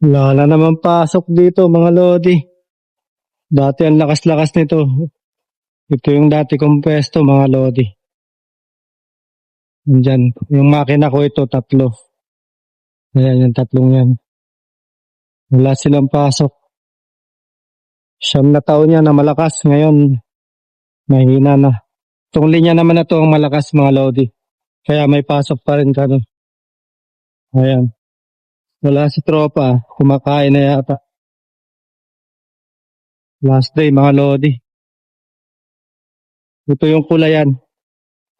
Wala na naman pasok dito mga lodi. Dati ang lakas-lakas nito. Ito yung dati kong pwesto mga lodi. Nandyan. Yung makina ko ito, 3. Ayan, yung 3 yan. Wala silang pasok. 9 na taon yan na malakas. Ngayon, mahina na. Itong linya naman na to ang malakas mga lodi. Kaya may pasok pa rin kano. Ayan. Wala si tropa. Kumakain na yata. Last day mga lodi. Ito yung kulayan.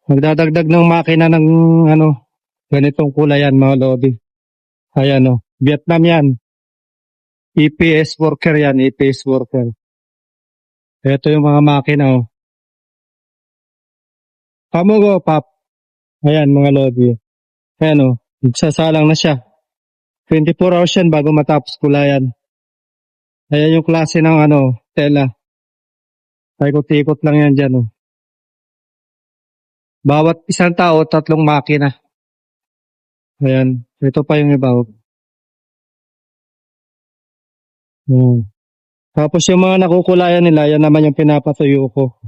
Magdadagdag ng makina ng ganitong kulayan mga lodi. Ayan o. Vietnam yan. EPS worker yan. EPS worker. Ito yung mga makina o. Pamugo pap. Ayan mga lodi. Ayan o. Nagsasalang na siya. 24 hours yan bago matapos kulayan. Ayan yung klase ng tela. Paikot-ikot lang yan dyan o. Bawat isang tao, 3 makina. Ayan. Ito pa yung iba. Tapos yung mga nakukulayan nila, yan naman yung pinapatuyo ko.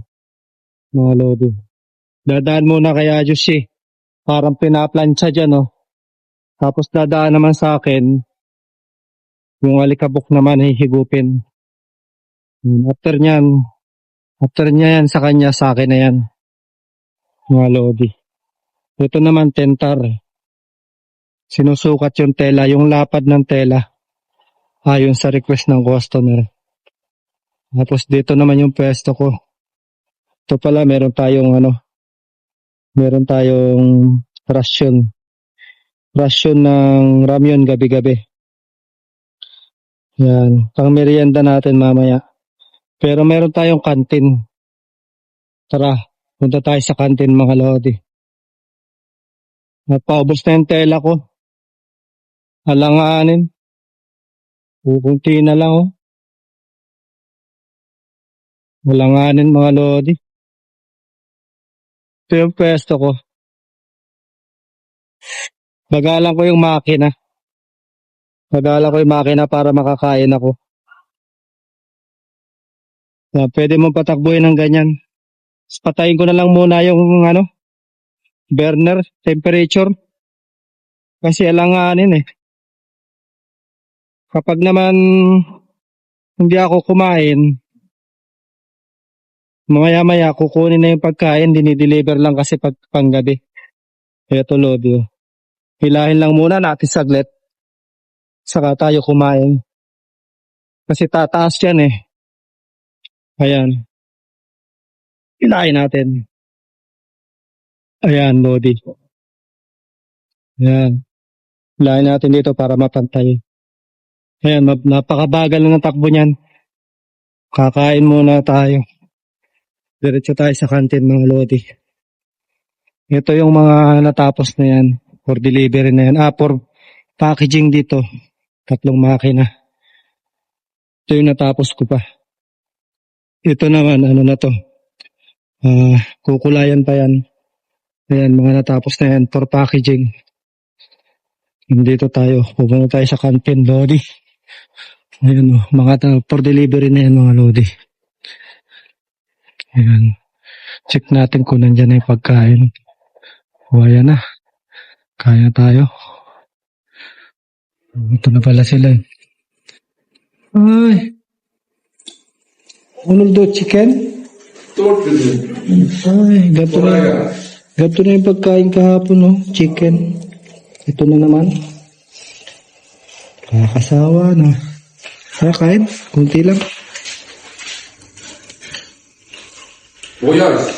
Mga lodi. Dadaan muna kay Ajushi. Parang pinaplansya dyan, oh. Tapos dadaan naman sa akin. Yung alikabok naman, hihigupin. After niya yan sa kanya, sa akin na yan. Mga lodi. Ito naman, tentar. Sinusukat yung tela, yung lapad ng tela. Ayon sa request ng customer. Tapos dito naman yung pwesto ko. Ito pala, meron tayong ration. Ration ng ramyon gabi-gabi. Yan, pang merienda natin mamaya. Pero meron tayong kantin. Tara, punta tayo sa kantin mga lodi. Napaubos na yung tela ko. Alanganin. Pukunti na lang oh. Alanganin mga lodi. Ito yung pwesto ko. Bagalan ko yung makina. Para makakain ako. Pwede mo patakbuhin ng ganyan. Patayin ko na lang muna yung burner temperature. Kasi alanganin eh. Kapag naman hindi ako kumain, maya-maya kukunin na yung pagkain, dinideliver lang kasi panggabi. Eto lodi oh. Hilahin lang muna natin saglit. Saka tayo kumain. Kasi tataas yan eh. Ayan. Hilahin natin. Ayan, lodi. Ayan. Hilahin natin dito para mapantay. Ayan, napakabagal na ng takbo niyan. Kakain muna tayo. Diretso tayo sa kantin mga lodi. Ito yung mga natapos na yan. For delivery na yan. For packaging dito. 3 makina. Ito yung natapos ko pa. Ito naman, na to. Kukulayan pa yan. Ayan, mga natapos na yan for packaging. Dito tayo. Pupunta tayo sa kantin, lodi. Ayan, mga for delivery na yan, mga lodi. Ayan. Check natin kung nandyan na yung pagkain. Ayan na. Kaya tayo. Ito na pala sila. Ay. Ano daw, chicken? Ay, gato na yung pagkain kahapon, no? Chicken. Ito na naman. Kakasawa na. Kain? Kunti lang. Voyage.